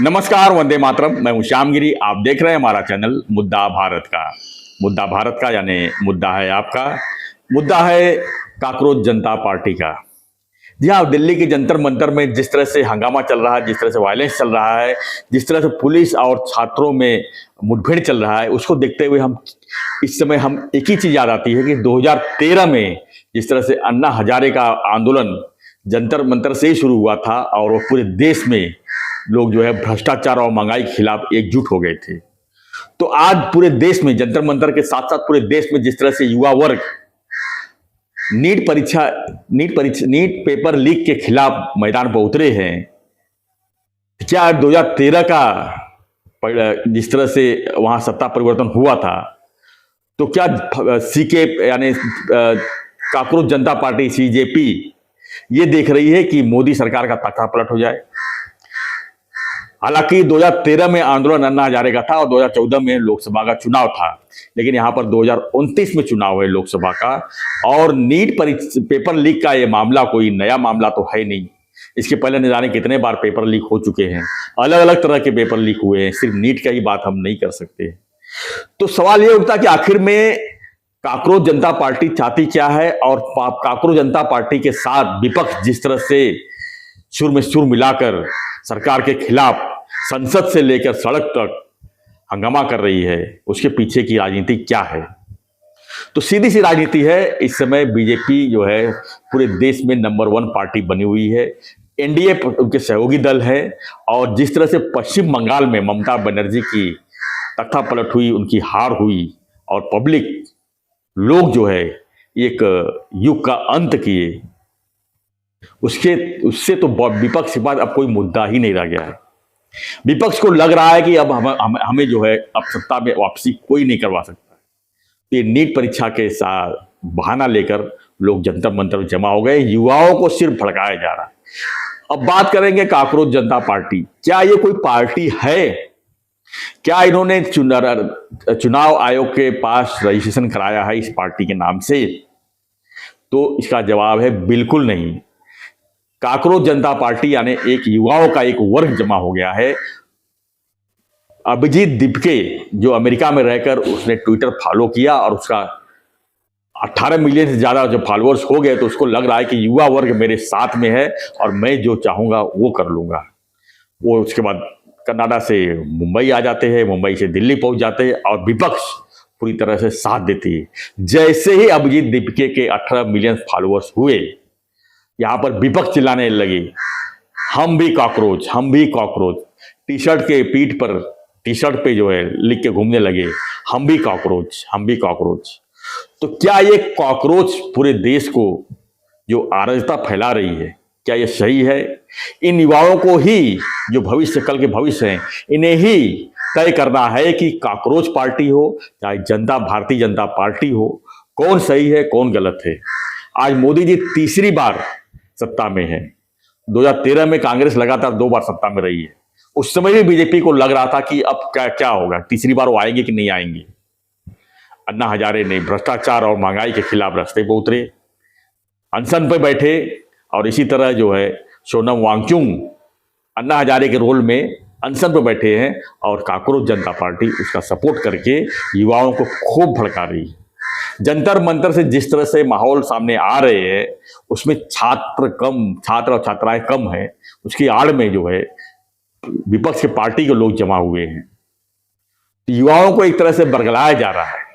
नमस्कार, वंदे मातरम। मैं हूं श्यामगिरी। आप देख रहे हैं हमारा चैनल मुद्दा भारत का। मुद्दा भारत का यानी मुद्दा है आपका, मुद्दा है काकरोच जनता पार्टी का। जी हाँ, दिल्ली के जंतर मंतर में जिस तरह से हंगामा चल रहा है, जिस तरह से वायलेंस चल रहा है, जिस तरह से पुलिस और छात्रों में मुठभेड़ चल रहा है, उसको देखते हुए हम एक ही चीज याद आती है कि 2013 में जिस तरह से अन्ना हजारे का आंदोलन जंतर मंतर से ही शुरू हुआ था और वो पूरे देश में लोग जो है भ्रष्टाचार और महंगाई के खिलाफ एकजुट हो गए थे। तो आज पूरे देश में जंतर मंतर के साथ साथ पूरे देश में जिस तरह से युवा वर्ग नीट पेपर लीक के खिलाफ मैदान पर उतरे हैं, क्या 2013 का जिस तरह से वहां सत्ता परिवर्तन हुआ था, तो क्या सीके यानी काकरोच जनता पार्टी सीजेपी ये देख रही है कि मोदी सरकार का तख्ता पलट हो जाए? हालांकि 2013 में आंदोलन अन्ना हजारे का था और 2014 में लोकसभा का चुनाव था, लेकिन यहां पर 2029 में चुनाव है लोकसभा का। और नीट पेपर लीक का ये मामला कोई नया मामला तो है नहीं। इसके पहले न जाने कितने बार पेपर लीक हो चुके हैं, अलग अलग तरह के पेपर लीक हुए हैं, सिर्फ नीट का ही बात हम नहीं कर सकते। तो सवाल ये उठता कि आखिर में काकरोच जनता पार्टी चाहती क्या है, और काकरोच जनता पार्टी के साथ विपक्ष जिस तरह से सुर में सुर मिलाकर सरकार के खिलाफ संसद से लेकर सड़क तक हंगामा कर रही है, उसके पीछे की राजनीति क्या है? तो सीधी सी राजनीति है, इस समय बीजेपी जो है पूरे देश में नंबर 1 पार्टी बनी हुई है। एनडीए उनके सहयोगी दल है, और जिस तरह से पश्चिम बंगाल में ममता बनर्जी की तख्ता पलट हुई, उनकी हार हुई और पब्लिक लोग जो है एक युग का अंत किए, उससे तो विपक्ष के बाद अब कोई मुद्दा ही नहीं रह गया है। विपक्ष को लग रहा है कि अब हमें जो है अब सत्ता में वापसी कोई नहीं करवा सकता। ये नीट परीक्षा के साथ बहाना लेकर लोग जंतर मंतर में जमा हो गए, युवाओं को सिर्फ भड़काया जा रहा है। अब बात करेंगे काकरोच जनता पार्टी। क्या ये कोई पार्टी है? क्या इन्होंने चुनाव आयोग के पास रजिस्ट्रेशन कराया है इस पार्टी के नाम से? तो इसका जवाब है बिल्कुल नहीं। काकरोच जनता पार्टी यानी एक युवाओं का एक वर्ग जमा हो गया है। अभिजीत दीपके जो अमेरिका में रहकर उसने ट्विटर फॉलो किया और उसका 18 मिलियन से ज्यादा जब फॉलोअर्स हो गए, तो उसको लग रहा है कि युवा वर्ग मेरे साथ में है और मैं जो चाहूंगा वो कर लूंगा। वो उसके बाद कनाडा से मुंबई आ जाते हैं, मुंबई से दिल्ली पहुंच जाते हैं और विपक्ष पूरी तरह से साथ देती है। जैसे ही अभिजीत दीपके के 18 मिलियन फॉलोअर्स हुए, यहां पर विपक्ष चिल्लाने लगे, हम भी कॉकरोच, हम भी कॉकरोच। टी शर्ट के पीठ पर, टी शर्ट पे जो है लिख के घूमने लगे, हम भी कॉकरोच, हम भी कॉकरोच। तो क्या ये कॉकरोच पूरे देश को जो अराजकता फैला रही है, क्या ये सही है? इन युवाओं को ही, जो भविष्य, कल के भविष्य हैं, इन्हें ही तय करना है कि काकरोच पार्टी हो चाहे भारतीय जनता पार्टी हो, कौन सही है कौन गलत है। आज मोदी जी तीसरी बार सत्ता में है। 2013 में कांग्रेस लगातार 2 बार सत्ता में रही है। उस समय भी बीजेपी को लग रहा था कि अब क्या होगा, तीसरी बार वो आएंगे कि नहीं आएंगे। अन्ना हजारे ने भ्रष्टाचार और महंगाई के खिलाफ रास्ते पर उतरे, अनशन पर बैठे, और इसी तरह जो है सोनम वांगचुक अन्ना हजारे के रोल में अनशन पर बैठे हैं, और काकरोच जनता पार्टी उसका सपोर्ट करके युवाओं को खूब भड़का रही है। जंतर मंतर से जिस तरह से माहौल सामने आ रहे हैं, उसमें छात्र और छात्राएं कम है, उसकी आड़ में जो है विपक्ष के पार्टी के लोग जमा हुए हैं। युवाओं को एक तरह से बरगलाया जा रहा है।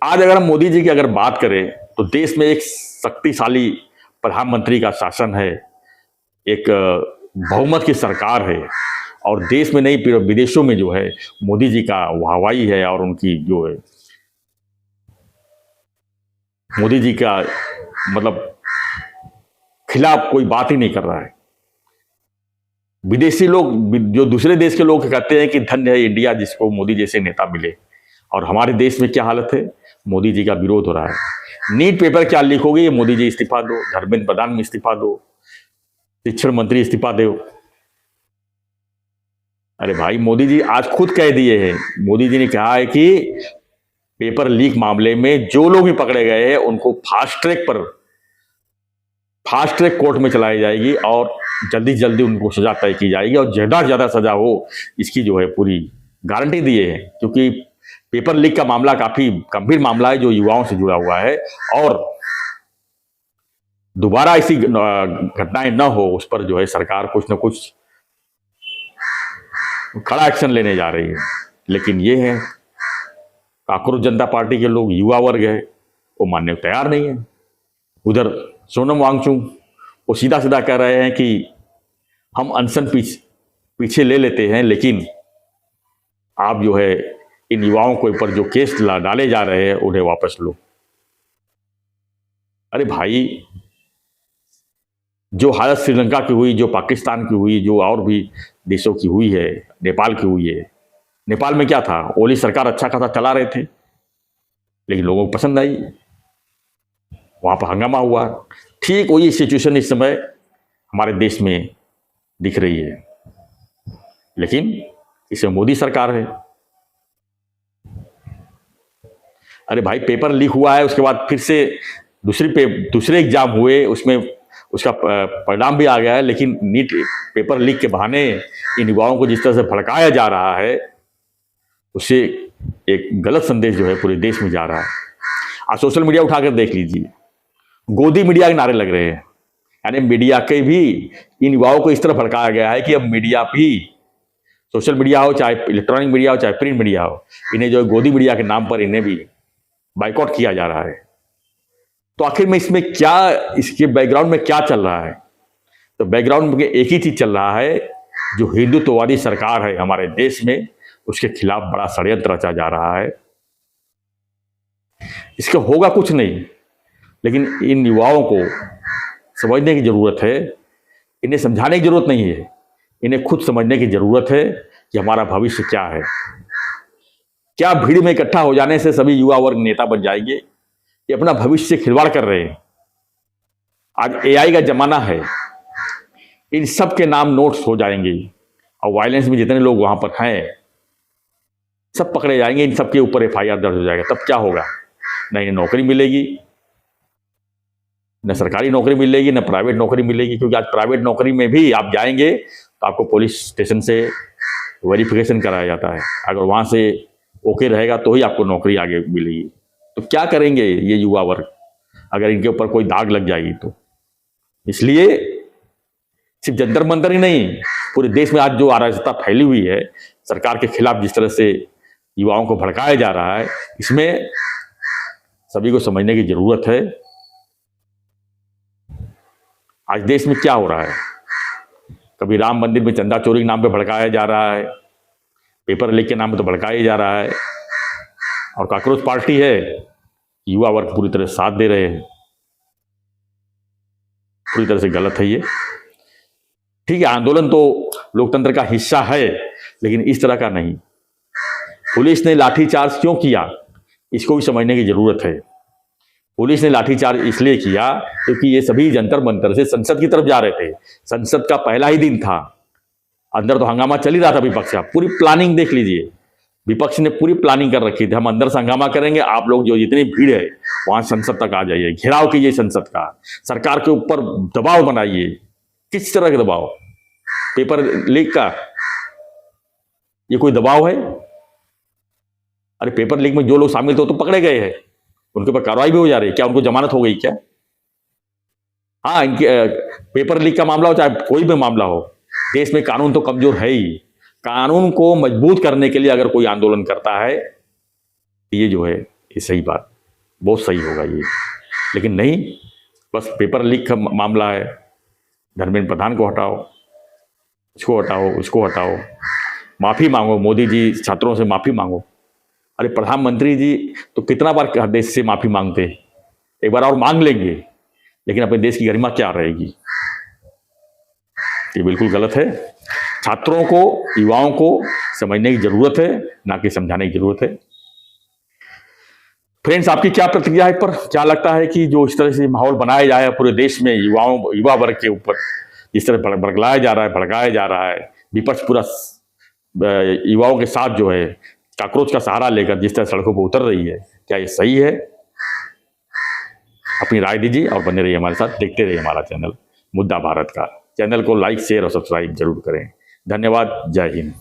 आज अगर हम मोदी जी की अगर बात करें, तो देश में एक शक्तिशाली प्रधानमंत्री का शासन है, एक बहुमत की सरकार है, और देश में नहीं विदेशों में जो है मोदी जी का वाहवाही है, और उनकी जो है मोदी जी का मतलब खिलाफ कोई बात ही नहीं कर रहा है। विदेशी लोग, जो दूसरे देश के लोग कहते हैं कि धन्य है इंडिया जिसको मोदी जैसे नेता मिले, और हमारे देश में क्या हालत है, मोदी जी का विरोध हो रहा है। नीट पेपर क्या लीक हो गई, मोदी जी इस्तीफा दो, धर्मेंद्र प्रधान में इस्तीफा दो, शिक्षण मंत्री इस्तीफा दो। अरे भाई, मोदी जी आज खुद कह दिए हैं, मोदी जी ने कहा है कि पेपर लीक मामले में जो लोग भी पकड़े गए हैं उनको फास्ट ट्रैक कोर्ट में चलाई जाएगी, और जल्दी से जल्दी उनको सजा तय की जाएगी और ज़्यादा से ज़्यादा सजा हो, इसकी जो है पूरी गारंटी दिए है। क्योंकि पेपर लीक का मामला काफ़ी गंभीर मामला है जो युवाओं से जुड़ा हुआ है, और दोबारा ऐसी घटनाएं न हो, उस पर जो है सरकार कुछ न कुछ कड़ा एक्शन लेने जा रही है। लेकिन ये है, कांग्रेस जनता पार्टी के लोग, युवा वर्ग है, वो मानने को तैयार नहीं है। उधर सोनम वांगचुक वो सीधा सीधा कह रहे हैं कि हम अनशन पीछे ले लेते हैं, लेकिन आप जो है इन युवाओं के ऊपर जो केस डाले जा रहे हैं उन्हें वापस लो। अरे भाई, जो हालत श्रीलंका की हुई, जो पाकिस्तान की हुई, जो और भी देशों की हुई है, नेपाल की हुई है। नेपाल में क्या था, ओली सरकार अच्छा खासा चला रहे थे, लेकिन लोगों को पसंद आई, वहां पर हंगामा हुआ। ठीक वही सिचुएशन इस समय हमारे देश में दिख रही है, लेकिन इसमें मोदी सरकार है। अरे भाई, पेपर लीक हुआ है, उसके बाद फिर से दूसरे एग्जाम हुए, उसमें उसका परिणाम भी आ गया है, लेकिन नीट पेपर लीक के बहाने इन युवाओं को जिस तरह से भड़काया जा रहा है, उससे एक गलत संदेश जो है पूरे देश में जा रहा है। आज सोशल मीडिया उठाकर देख लीजिए, गोदी मीडिया के नारे लग रहे हैं। यानी मीडिया के भी इन युवाओं को इस तरह भड़काया गया है कि अब मीडिया भी, सोशल मीडिया हो, चाहे इलेक्ट्रॉनिक मीडिया हो, चाहे प्रिंट मीडिया हो, इन्हें जो है गोदी मीडिया के नाम पर इन्हें भी बाइकआउट किया जा रहा है। तो आखिर में इसमें क्या, इसके बैकग्राउंड में क्या चल रहा है? तो बैकग्राउंड में एक ही चीज चल रहा है, जो हिंदुत्ववादी सरकार है हमारे देश में, उसके खिलाफ बड़ा षड्यंत्र रचा जा रहा है। इसका होगा कुछ नहीं, लेकिन इन युवाओं को समझने की जरूरत है, इन्हें समझाने की जरूरत नहीं है, इन्हें खुद समझने की जरूरत है कि हमारा भविष्य क्या है। क्या भीड़ में इकट्ठा हो जाने से सभी युवा वर्ग नेता बन जाएंगे? ये अपना भविष्य से खिलवाड़ कर रहे हैं। आज एआई का जमाना है, इन सब के नाम नोट्स हो जाएंगे, और वायलेंस में जितने लोग वहां पर हैं सब पकड़े जाएंगे, इन सब के ऊपर एफआईआर दर्ज हो जाएगा। तब क्या होगा? न इन्हें नौकरी मिलेगी, न सरकारी नौकरी मिलेगी, न प्राइवेट नौकरी मिलेगी। क्योंकि आज प्राइवेट नौकरी में भी आप जाएंगे तो आपको पुलिस स्टेशन से वेरिफिकेशन कराया जाता है, अगर वहां से ओके रहेगा तो ही आपको नौकरी आगे मिलेगी। तो क्या करेंगे ये युवा वर्ग अगर इनके ऊपर कोई दाग लग जाएगी तो? इसलिए सिर्फ जंतर मंतर ही नहीं, पूरे देश में आज जो अराजकता फैली हुई है, सरकार के खिलाफ जिस तरह से युवाओं को भड़काया जा रहा है, इसमें सभी को समझने की जरूरत है। आज देश में क्या हो रहा है? कभी राम मंदिर में चंदा चोरी के नाम पे भड़काया जा रहा है, पेपर लीक के नाम पे तो भड़काया जा रहा है, और कांग्रेस पार्टी है, युवा वर्ग पूरी तरह साथ दे रहे हैं। पूरी तरह से गलत है ये। ठीक है, आंदोलन तो लोकतंत्र का हिस्सा है, लेकिन इस तरह का नहीं। पुलिस ने लाठीचार्ज क्यों किया, इसको भी समझने की जरूरत है। पुलिस ने लाठीचार्ज इसलिए किया क्योंकि ये सभी जंतर मंतर से संसद की तरफ जा रहे थे। संसद का पहला ही दिन था, अंदर तो हंगामा चल ही रहा था विपक्ष का। पूरी प्लानिंग देख लीजिए, विपक्ष ने पूरी प्लानिंग कर रखी थी, हम अंदर से हंगामा करेंगे, आप लोग जो जितनी भीड़ है वहां संसद तक आ जाइए, घेराव कीजिए संसद का, सरकार के ऊपर दबाव बनाइए। किस तरह का दबाव? पेपर लीक का ये कोई दबाव है? अरे पेपर लीक में जो लोग शामिल थे तो पकड़े गए हैं, उनके ऊपर कार्रवाई भी हो जा रही है। क्या उनको जमानत हो गई क्या? हाँ, इनके पेपर लीक का मामला हो चाहे कोई भी मामला हो, देश में कानून तो कमजोर है ही। कानून को मजबूत करने के लिए अगर कोई आंदोलन करता है, ये जो है ये सही बात, बहुत सही होगा ये। लेकिन नहीं, बस पेपर लीक का मामला है, धर्मेंद्र प्रधान को हटाओ, इसको हटाओ, उसको हटाओ, माफी मांगो, मोदी जी छात्रों से माफी मांगो। अरे प्रधानमंत्री जी तो कितना बार देश से माफी मांगते, एक बार और मांग लेंगे, लेकिन अपने देश की गरिमा क्या रहेगी? ये बिल्कुल गलत है। छात्रों को, युवाओं को समझने की जरूरत है, ना कि समझाने की जरूरत है। फ्रेंड्स, आपकी क्या प्रतिक्रिया है इस पर? क्या लगता है कि जो इस तरह से माहौल बनाया जाए पूरे देश में युवा वर्ग के ऊपर, जिस तरह भड़काया जा रहा है, भड़काया जा रहा है, विपक्ष पूरा युवाओं के साथ जो है काकरोच का सहारा लेकर जिस तरह सड़कों पर उतर रही है, क्या ये सही है? अपनी राय दीजिए और बने रहिए हमारे साथ, देखते रहिए हमारा चैनल मुद्दा भारत का। चैनल को लाइक शेयर और सब्सक्राइब जरूर करें। धन्यवाद। जय हिंद।